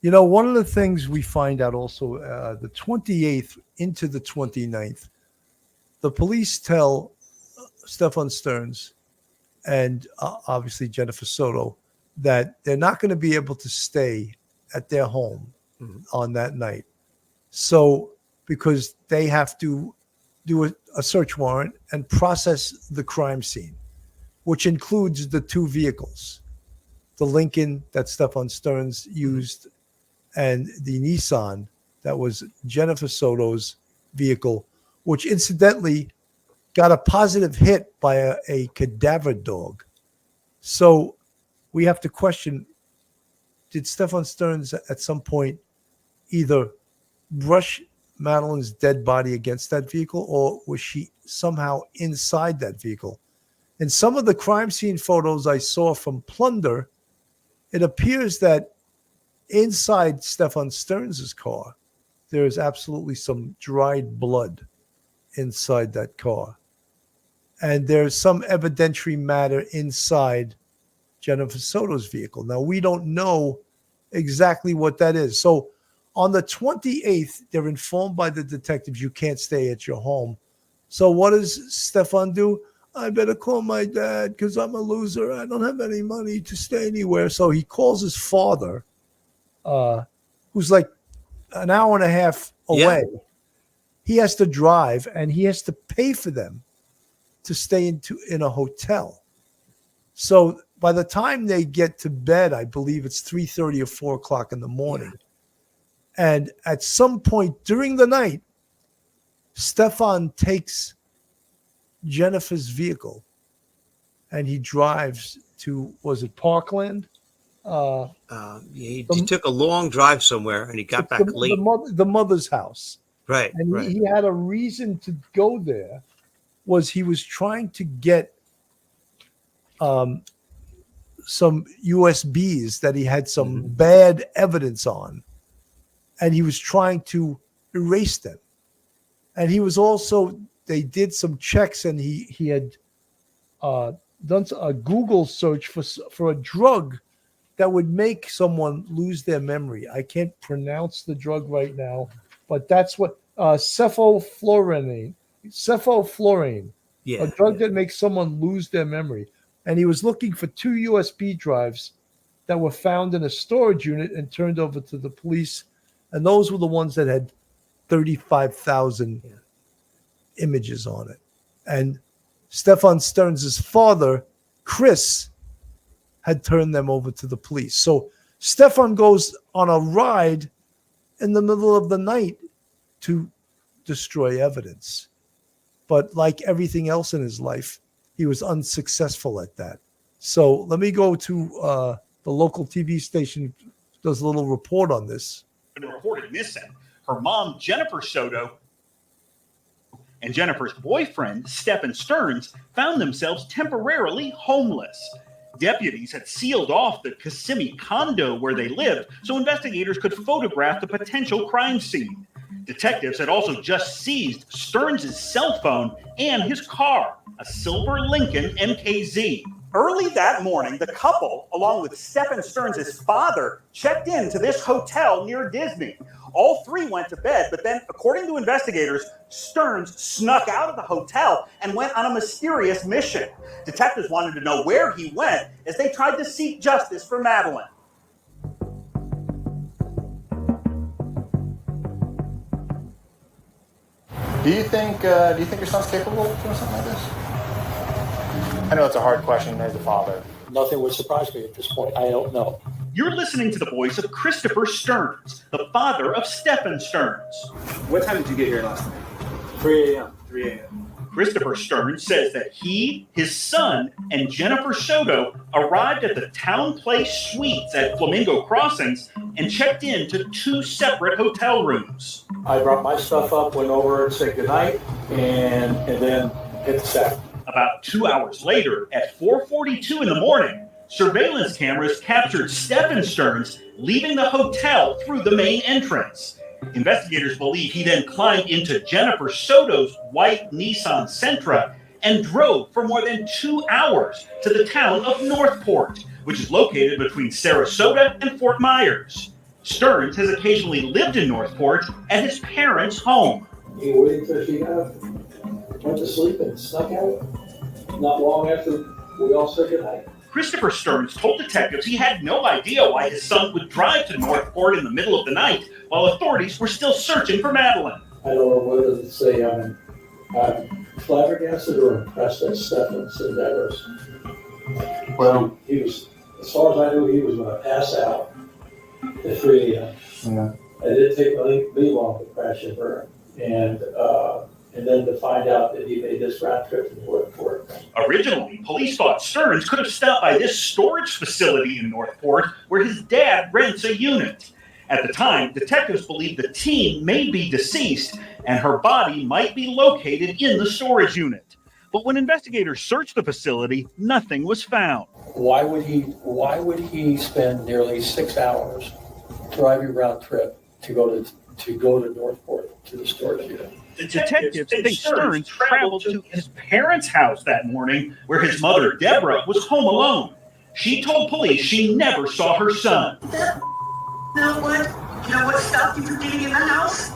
One of the things we find out also, the 28th into the 29th, the police tell Stephan Sterns and obviously Jennifer Soto that they're not going to be able to stay at their home on that night. So, because they have to do a search warrant and process the crime scene, which includes the two vehicles, the Lincoln that Stephan Sterns used and the Nissan that was Jennifer Soto's vehicle, which incidentally got a positive hit by a cadaver dog. So we have to question, did Stephan Sterns at some point either brush Madeline's dead body against that vehicle, or was she somehow inside that vehicle? In some of the crime scene photos I saw from Plunder, it appears that inside Stephan Sterns' car, there is absolutely some dried blood inside that car. And there's some evidentiary matter inside Jennifer Soto's vehicle. Now, we don't know exactly what that is. So on the 28th, they're informed by the detectives you can't stay at your home. So what does Stephan do? I better call my dad because I'm a loser. I don't have any money to stay anywhere. So he calls his father, who's like an hour and a half away. Yeah. He has to drive and he has to pay for them to stay in a hotel. So by the time they get to bed, I believe it's 3:30 or 4 o'clock in the morning. Yeah. And at some point during the night, Stephan takes Jennifer's vehicle and he drives to, was it Parkland? He took a long drive somewhere and he got back late. The mother's house. Right. And right. He had a reason to go there. Was he was trying to get some USBs that he had some bad evidence on, and he was trying to erase them. And he was also, they did some checks, and he had done a Google search for a drug that would make someone lose their memory. I can't pronounce the drug right now, but that's what cephaloflurane, a drug that makes someone lose their memory. And he was looking for 2 USB drives that were found in a storage unit and turned over to the police. And those were the ones that had 35,000 images on it. And Stephan Sterns' father, Chris, had turned them over to the police. So Stephan goes on a ride in the middle of the night to destroy evidence. But like everything else in his life, he was unsuccessful at that. So let me go to the local TV station, does a little report on this. Reported missing. Her mom, Jennifer Soto, and Jennifer's boyfriend, Stephan Sterns, found themselves temporarily homeless. Deputies had sealed off the Kissimmee condo where they lived so investigators could photograph the potential crime scene. Detectives had also just seized Sterns' cell phone and his car, a silver Lincoln MKZ. Early that morning, the couple, along with Stephan Sterns' father, checked into this hotel near Disney. All three went to bed, but then, according to investigators, Sterns snuck out of the hotel and went on a mysterious mission. Detectives wanted to know where he went as they tried to seek justice for Madeline. Do you think your son's capable of doing something like this? I know it's a hard question as a father. Nothing would surprise me at this point. I don't know. You're listening to the voice of Christopher Sterns, the father of Stephan Sterns. What time did you get here last night? 3 a.m. 3 a.m. Christopher Sterns says that he, his son, and Jennifer Soto arrived at the Town Place Suites at Flamingo Crossings and checked in to 2 separate hotel rooms. I brought my stuff up, went over and said goodnight, and then hit the sack. About 2 hours later, at 4:42 in the morning, surveillance cameras captured Stephan Sterns leaving the hotel through the main entrance. Investigators believe he then climbed into Jennifer Soto's white Nissan Sentra and drove for more than 2 hours to the town of Northport, which is located between Sarasota and Fort Myers. Stearns has occasionally lived in Northport at his parents' home. He waited till she went to sleep and snuck out. Not long after we all said goodnight. Christopher Stearns told detectives he had no idea why his son would drive to Northport in the middle of the night while authorities were still searching for Madeline. I don't know whether to say I'm flabbergasted or impressed at Stephan's endeavors. Well, He was, as far as I knew, he was going to pass out at 3 a.m. yeah. It didn't take me long to crash and burn. And then to find out that he made this round trip to Northport. Originally, police thought Stearns could have stopped by this storage facility in Northport where his dad rents a unit. At the time, detectives believed the teen may be deceased and her body might be located in the storage unit. But when investigators searched the facility, nothing was found. Why would he spend nearly 6 hours driving round trip to go to Northport to the storage unit? The detectives think Stearns traveled to his parents' house that morning where his mother, Deborah, was home alone. She told police she never saw her son. You know what stopped you from getting in the house?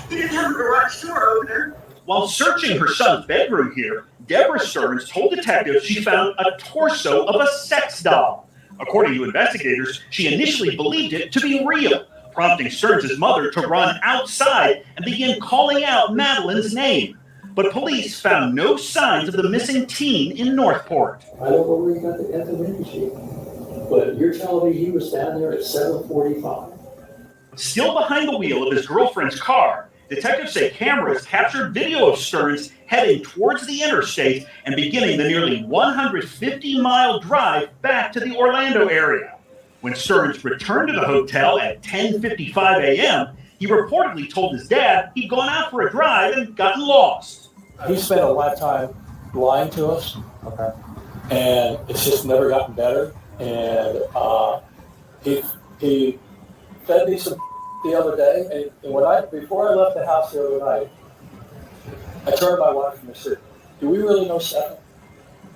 You didn't have a garage door opener. While searching her son's bedroom here, Deborah Stearns told detectives she found a torso of a sex doll. According to investigators, she initially believed it to be real, prompting Stearns' mother to run outside and begin calling out Madeline's name. But police found no signs of the missing teen in Northport. I don't know where he got the information, but you're telling me he was down there at 7:45. Still behind the wheel of his girlfriend's car, detectives say cameras captured video of Stearns heading towards the interstate and beginning the nearly 150-mile drive back to the Orlando area. When Stearns returned to the hotel at 10:55 a.m., he reportedly told his dad he'd gone out for a drive and gotten lost. He spent a lot of time lying to us. Okay. And it's just never gotten better. And he fed me some the other day, and before I left the house the other night, I turned to my wife and I said, "Do we really know Stephan?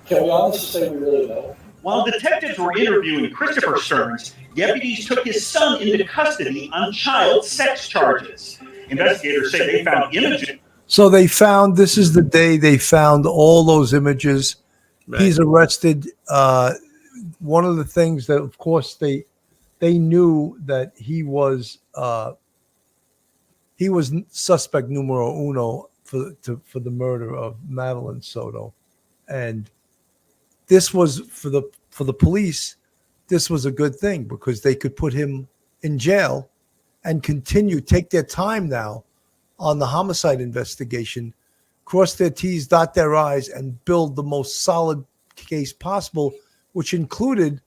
Can we honestly say we really know?" While detectives were interviewing Christopher Stearns, deputies took his son into custody on child sex charges. Investigators say they found images. So this is the day they found all those images. Right. He's arrested. One of the things that, of course, they knew that he was suspect numero uno for the murder of Madeline Soto, and this was for the police. This was a good thing because they could put him in jail and take their time now on the homicide investigation, cross their T's, dot their I's, and build the most solid case possible, which included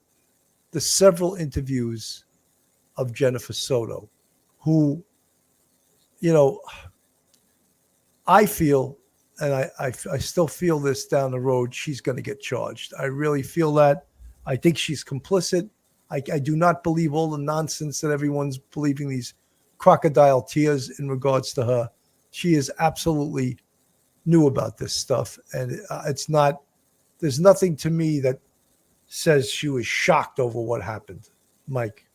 the several interviews of Jennifer Soto, who, I feel, and I still feel this down the road, she's going to get charged. I really feel that. I think she's complicit. I do not believe all the nonsense that everyone's believing, these crocodile tears in regards to her. She is absolutely knew about this stuff. And there's nothing to me that says she was shocked over what happened. Mike.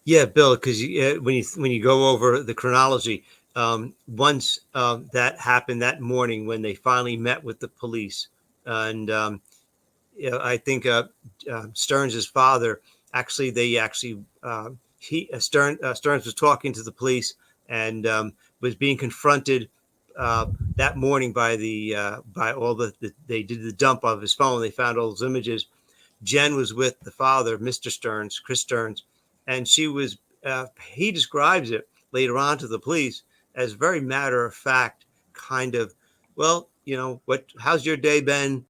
Yeah, Bill, because when you go over the chronology, once that happened that morning when they finally met with the police, and I think Stearns' father Stearns was talking to the police and was being confronted that morning by all they did the dump of his phone. They found all those images. Jen was with the father, Mr. Sterns, Chris Stearns, and she was. He describes it later on to the police as very matter of fact, kind of. Well, how's your day been?